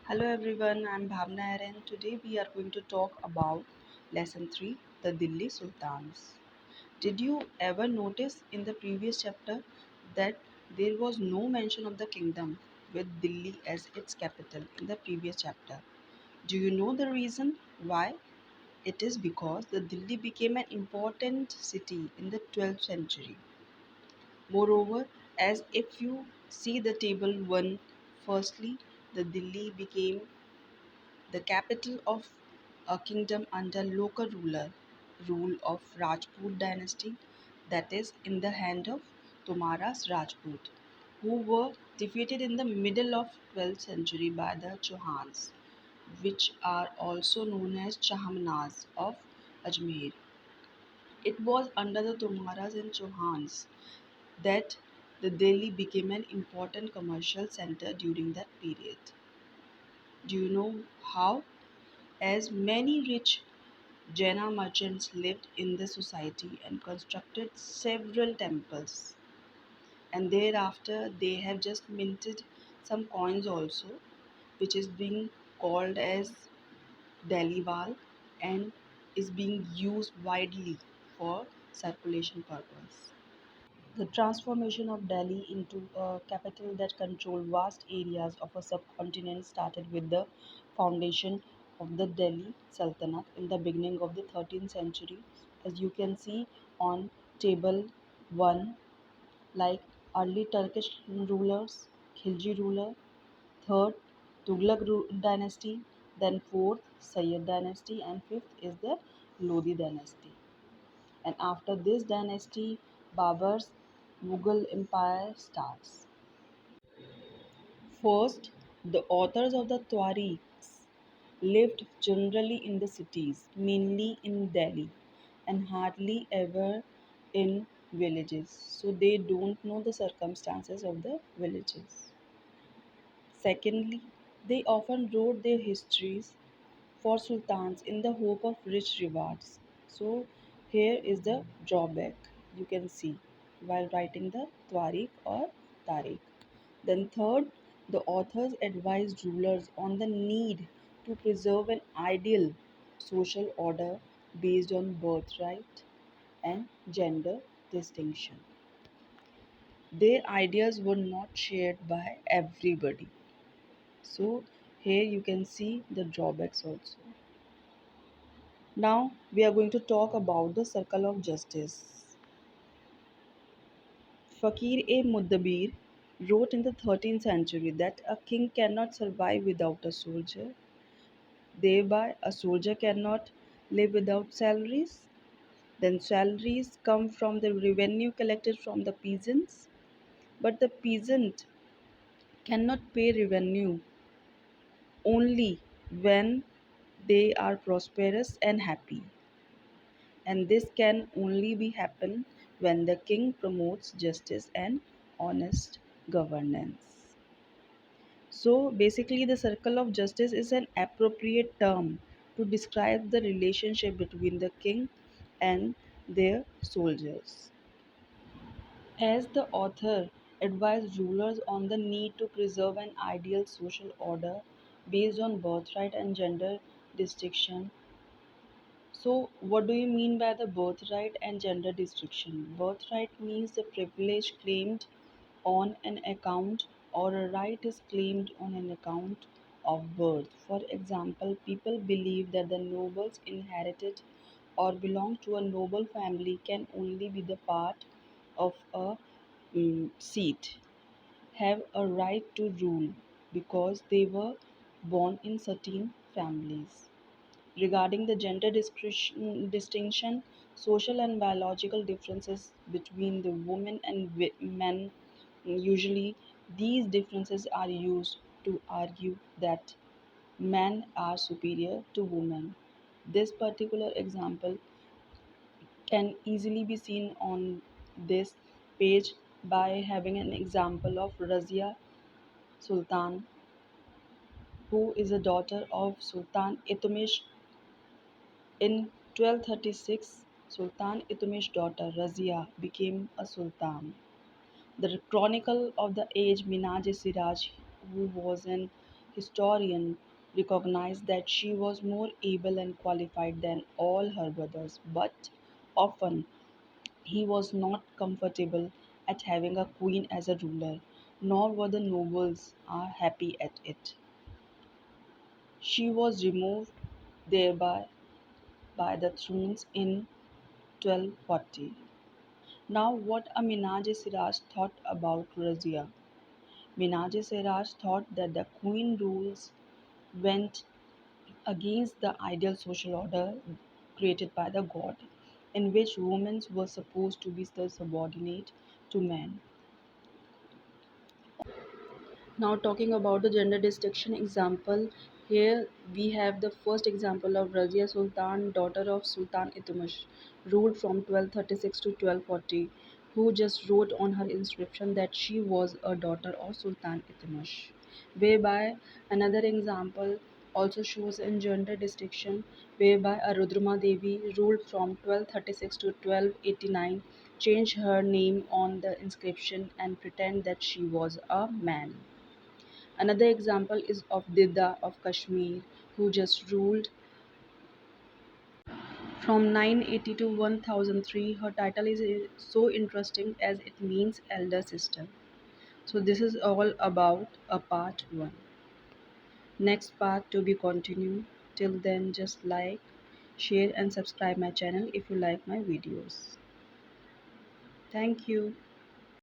Hello everyone, I'm Bhavna and today we are going to talk about Lesson 3, the Delhi Sultans. Did you ever notice in the previous chapter that there was no mention of the kingdom with Delhi as its capital in the previous chapter? Do you know the reason why? It is because the Delhi became an important city in the 12th century. Moreover, as if you see the table 1, firstly, the Delhi became the capital of a kingdom under local rule of Rajput dynasty, that is in the hand of Tomaras Rajput, who were defeated in the middle of 12th century by the Chauhans, which are also known as Chahmanas of Ajmer. It was under the Tomaras and Chauhans that the Delhi became an important commercial center during that period. Do you know how? As many rich Jaina merchants lived in the society and constructed several temples. And thereafter, they have just minted some coins also, which is being called as Daliwal and is being used widely for circulation purpose. The transformation of Delhi into a capital that controlled vast areas of a subcontinent started with the foundation of the Delhi Sultanate in the beginning of the 13th century. As you can see on table 1, like early Turkish rulers, Khilji ruler, third dynasty, then fourth Sayyid dynasty, and fifth is the Lodi dynasty. And after this dynasty, Babur's Mughal Empire starts. First, the authors of the Tawarikhs lived generally in the cities, mainly in Delhi, and hardly ever in villages. So they don't know the circumstances of the villages. Secondly, they often wrote their histories for sultans in the hope of rich rewards. So here is the drawback you can see while writing the Twarik or Tariq. Then third, the authors advised rulers on the need to preserve an ideal social order based on birthright and gender distinction. Their ideas were not shared by everybody. So here you can see the drawbacks also. Now we are going to talk about the circle of justice. Fakir-e-Mudabbir wrote in the 13th century that a king cannot survive without a soldier. Thereby, a soldier cannot live without salaries. Then salaries come from the revenue collected from the peasants. But the peasant cannot pay revenue only when they are prosperous and happy. And this can only be happen when the king promotes justice and honest governance. So basically the circle of justice is an appropriate term to describe the relationship between the king and their soldiers. As the author advised rulers on the need to preserve an ideal social order based on birthright and gender distinction. So, what do you mean by the birthright and gender distinction? Birthright means the privilege claimed on an account, or a right is claimed on an account of birth. For example, people believe that the nobles inherited or belong to a noble family can only be the part of a seat, have a right to rule because they were born in certain families. Regarding the gender distinction, social and biological differences between the women and men, usually these differences are used to argue that men are superior to women. This particular example can easily be seen on this page by having an example of Razia Sultan, who is a daughter of Sultan Iltutmish. In 1236, Sultan Iltutmish's daughter Razia became a sultan. The chronicle of the age Minaj-e-Siraj, who was an Historians recognize that she was more able and qualified than all her brothers, but often he was not comfortable at having a queen as a ruler, nor were the nobles are happy at it. She was removed thereby by the thrones in 1240. Now, what a Minaj-e-Siraj thought about Razia. Minaj-e-Siraj thought that the queen rules went against the ideal social order created by the god, in which women were supposed to be subordinate to men. Now, talking about the gender distinction example, here we have the first example of Razia Sultan, daughter of Sultan Iltutmish, ruled from 1236 to 1240, who just wrote on her inscription that she was a daughter of Sultan Iltutmish. Whereby another example also shows in gender distinction, whereby a Rudruma Devi ruled from 1236 to 1289, changed her name on the inscription and pretend that she was a man. Another example is of Didda of Kashmir, who just ruled from 980 to 1003. Her title is so interesting as it means elder sister. So, this is all about a part 1. Next part to be continued. Till then, just like, share, and subscribe my channel if you like my videos. Thank you.